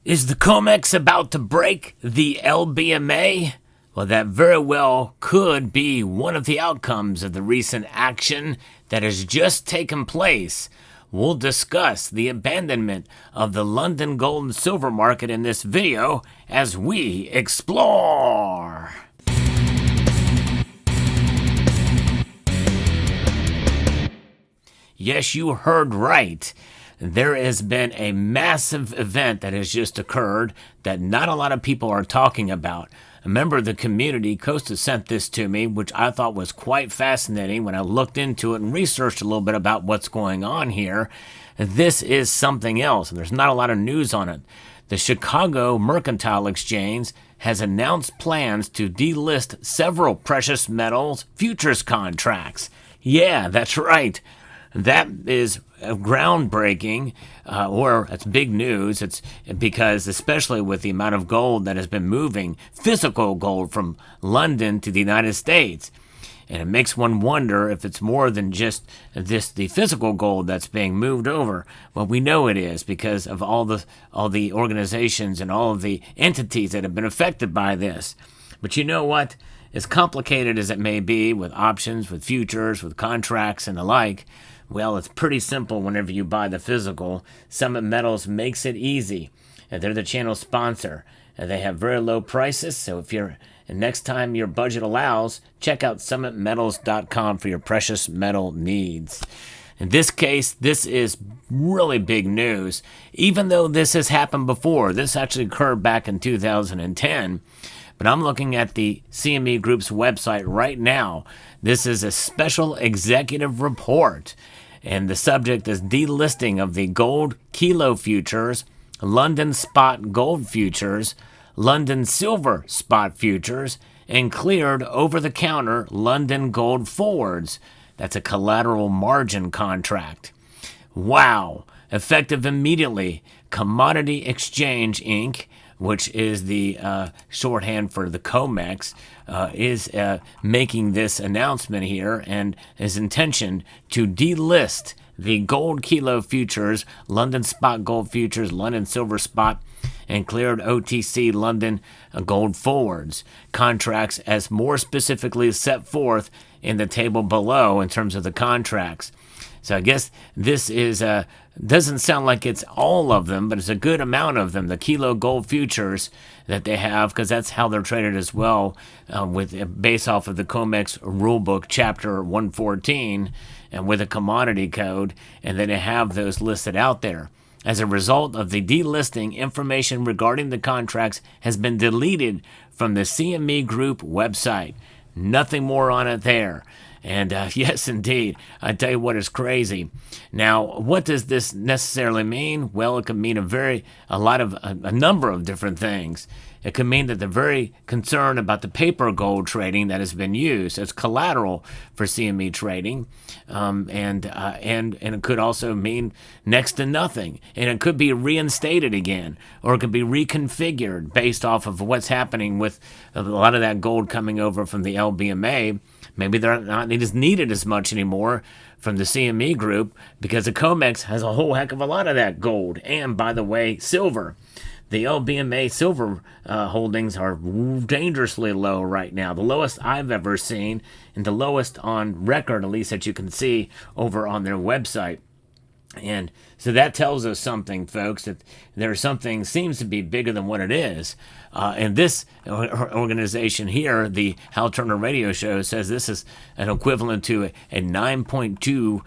Is the COMEX about to break the LBMA? Well, that very well could be one of the outcomes of the recent action that has just taken place. We'll discuss the abandonment of the London gold and silver market in this video as we explore. Yes, you heard right. There has been a massive event that has just occurred that not a lot of people are talking about. A member of the community, Costa, sent this to me, which I thought was quite fascinating when I looked into it and researched a little bit about what's going on here. This is something else, and there's not a lot of news on it. The Chicago Mercantile Exchange has announced plans to delist several precious metals futures contracts. Yeah, that's right. That is groundbreaking, or it's big news. It's because, especially with the amount of gold that has been moving, physical gold from London to the United States. And it makes one wonder if it's more than just the physical gold that's being moved over. Well, we know it is because of all the organizations and all of the entities that have been affected by this. But you know what? As complicated as it may be with options, with futures, with contracts and the like, well, it's pretty simple whenever you buy the physical. Summit Metals makes it easy. They're the channel sponsor. They have very low prices, so next time your budget allows, check out summitmetals.com for your precious metal needs. In this case, this is really big news. Even though this has happened before, this actually occurred back in 2010. But I'm looking at the CME Group's website right now. This is a special executive report, and the subject is delisting of the gold kilo futures, London spot gold futures, London silver spot futures, and cleared over-the-counter London gold forwards. That's a collateral margin contract. Wow. Effective immediately, Commodity Exchange Inc., which is the shorthand for the COMEX, is making this announcement here, and his intention to delist the gold kilo futures, London spot gold futures, London silver spot, and cleared OTC London gold forwards contracts as more specifically set forth in the table below in terms of the contracts. So I guess this is doesn't sound like it's all of them, but it's a good amount of them. The kilo gold futures that they have, because that's how they're traded as well, based off of the COMEX rulebook, chapter 114, and with a commodity code, and then they have those listed out there. As a result of the delisting, information regarding the contracts has been deleted from the CME Group website. Nothing more on it there. And yes, indeed, I tell you what is crazy. Now, what does this necessarily mean? Well, it could mean a number of different things. It could mean that they're very concerned about the paper gold trading that has been used as collateral for CME trading, and it could also mean next to nothing, and it could be reinstated again, or it could be reconfigured based off of what's happening with a lot of that gold coming over from the LBMA. Maybe they're not as needed as much anymore from the CME Group because the COMEX has a whole heck of a lot of that gold. And, by the way, silver. The LBMA silver holdings are dangerously low right now. The lowest I've ever seen, and the lowest on record, at least that you can see over on their website. And so that tells us something, folks, that there's something seems to be bigger than what it is. And this organization here, the Hal Turner Radio Show, says this is an equivalent to a 9.2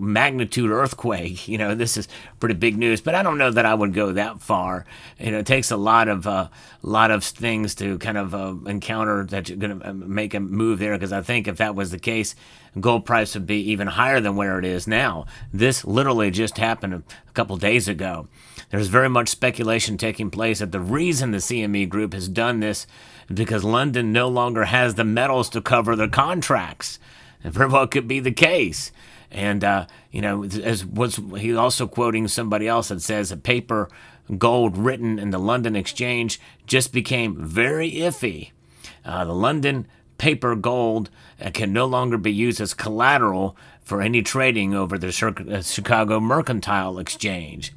magnitude earthquake. This is pretty big news, but I don't know that I would go that far. It takes a lot of things to kind of encounter that you're going to make a move there, because I think if that was the case, gold price would be even higher than where it is now. This literally just happened a couple days ago. There's very much speculation taking place that the reason the CME Group has done this is because London no longer has the metals to cover their contracts. And very well could be the case. And, he's also quoting somebody else that says a paper gold written in the London Exchange just became very iffy. The London paper gold can no longer be used as collateral for any trading over the Chicago Mercantile Exchange.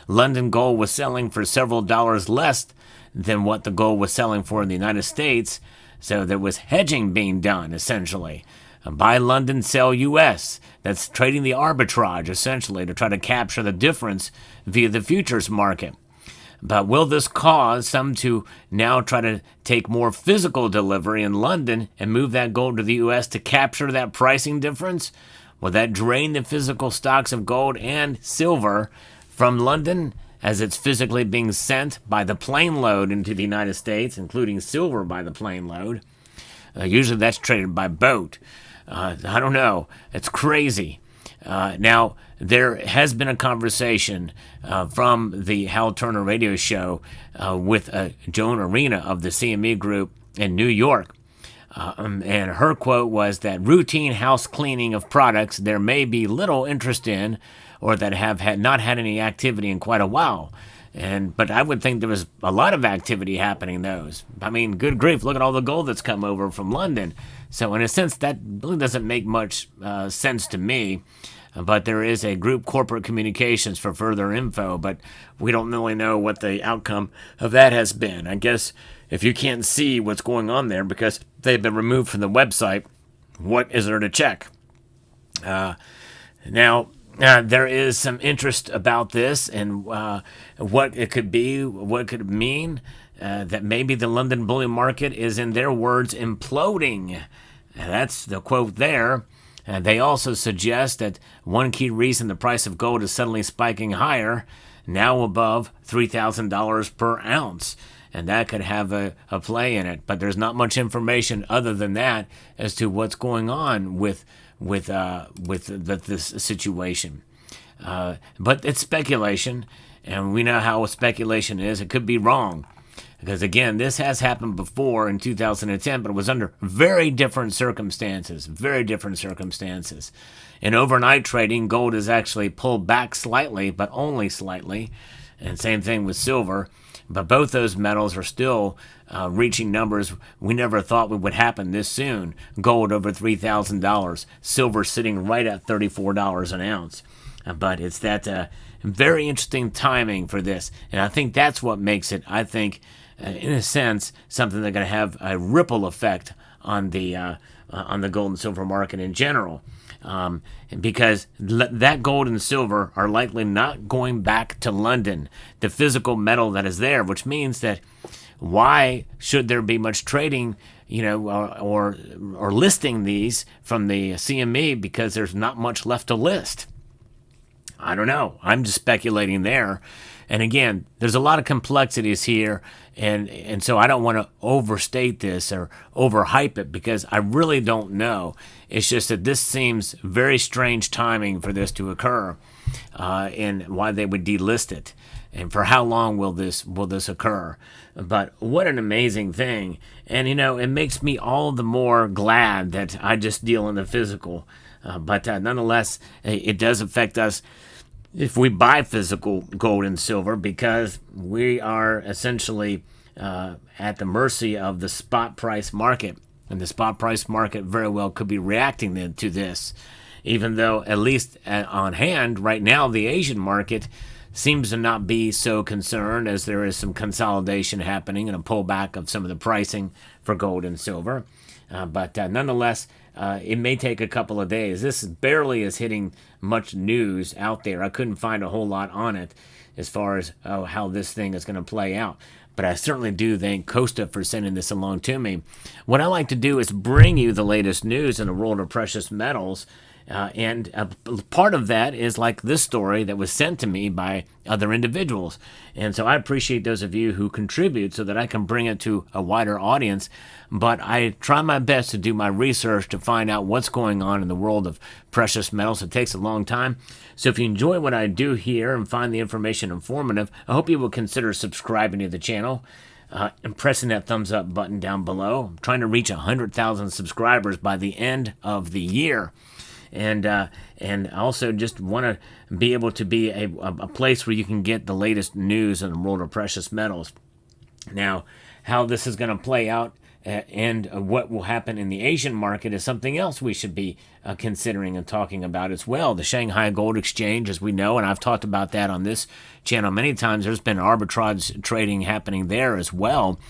London gold was selling for several dollars less than what the gold was selling for in the United States. So there was hedging being done, essentially. Buy London, sell U.S. That's trading the arbitrage, essentially, to try to capture the difference via the futures market. But will this cause some to now try to take more physical delivery in London and move that gold to the U.S. to capture that pricing difference? Will that drain the physical stocks of gold and silver from London as it's physically being sent by the plane load into the United States, including silver by the plane load? Usually that's traded by boat. I don't know. It's crazy. Now, there has been a conversation from the Hal Turner radio show with Joan Arena of the CME Group in New York. And her quote was that routine house cleaning of products there may be little interest in, or that have not had any activity in quite a while. But I would think there was a lot of activity happening in those. I mean, good grief, look at all the gold that's come over from London. So in a sense, that really doesn't make much sense to me. But there is a group, Corporate Communications, for further info, but we don't really know what the outcome of that has been. I guess if you can't see what's going on there because they've been removed from the website, what is there to check? Now, there is some interest about this and what it could be, what could it mean, that maybe the London bullion market is, in their words, imploding. That's the quote there. They also suggest that one key reason the price of gold is suddenly spiking higher, now above $3,000 per ounce. And that could have a play in it. But there's not much information other than that as to what's going on with this situation. But it's speculation, and we know how speculation is. It could be wrong. Because, again, this has happened before in 2010, but it was under very different circumstances. In overnight trading, gold has actually pulled back slightly, but only slightly. And same thing with silver. But both those metals are still reaching numbers we never thought would happen this soon. Gold over $3,000. Silver sitting right at $34 an ounce. But it's that very interesting timing for this. And I think that's what makes it, in a sense, something that's going to have a ripple effect on the gold and silver market in general, because that gold and silver are likely not going back to London, the physical metal that is there, which means that why should there be much trading, or listing these from the CME, because there's not much left to list. I don't know. I'm just speculating there. And again, there's a lot of complexities here, and so I don't want to overstate this or overhype it because I really don't know. It's just that this seems very strange timing for this to occur, and why they would delist it, and for how long will this occur. But what an amazing thing. And it makes me all the more glad that I just deal in the physical. But nonetheless, it does affect us if we buy physical gold and silver, because we are essentially at the mercy of the spot price market. And the spot price market very well could be reacting to this, even though, at least on hand right now, the Asian market seems to not be so concerned, as there is some consolidation happening and a pullback of some of the pricing for gold and silver. But nonetheless, it may take a couple of days. This barely is hitting much news out there. I couldn't find a whole lot on it as far as how this thing is going to play out. But I certainly do thank Costa for sending this along to me. What I like to do is bring you the latest news in the world of precious metals. And part of that is like this story that was sent to me by other individuals. And so I appreciate those of you who contribute so that I can bring it to a wider audience. But I try my best to do my research to find out what's going on in the world of precious metals. It takes a long time. So if you enjoy what I do here and find the information informative, I hope you will consider subscribing to the channel. And pressing that thumbs up button down below. I'm trying to reach 100,000 subscribers by the end of the year. And also just want to be able to be a place where you can get the latest news in the world of precious metals. Now, how this is going to play out and what will happen in the Asian market is something else we should be considering and talking about as well. The Shanghai Gold Exchange, as we know, and I've talked about that on this channel many times, there's been arbitrage trading happening there as well.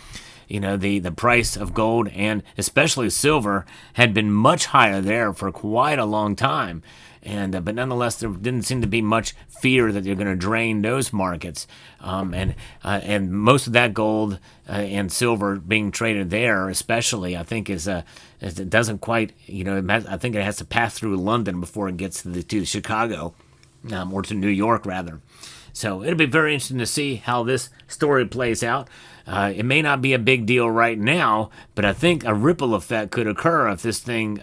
The price of gold and especially silver had been much higher there for quite a long time. But nonetheless, there didn't seem to be much fear that they're going to drain those markets. And most of that gold and silver being traded there, especially, I think it doesn't quite, I think it has to pass through London before it gets to Chicago, or to New York rather. So it'll be very interesting to see how this story plays out. It may not be a big deal right now, but I think a ripple effect could occur if this thing,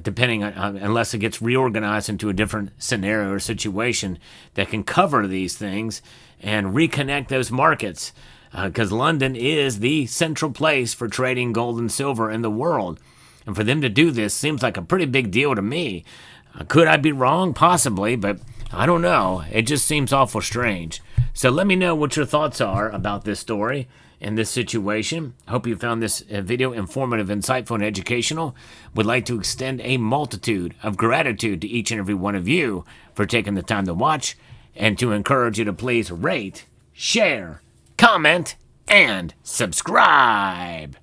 depending on, unless it gets reorganized into a different scenario or situation that can cover these things and reconnect those markets. Because London is the central place for trading gold and silver in the world. And for them to do this seems like a pretty big deal to me. Could I be wrong? Possibly, but I don't know. It just seems awful strange. So let me know what your thoughts are about this story and this situation. I hope you found this video informative, insightful, and educational. Would like to extend a multitude of gratitude to each and every one of you for taking the time to watch, and to encourage you to please rate, share, comment, and subscribe.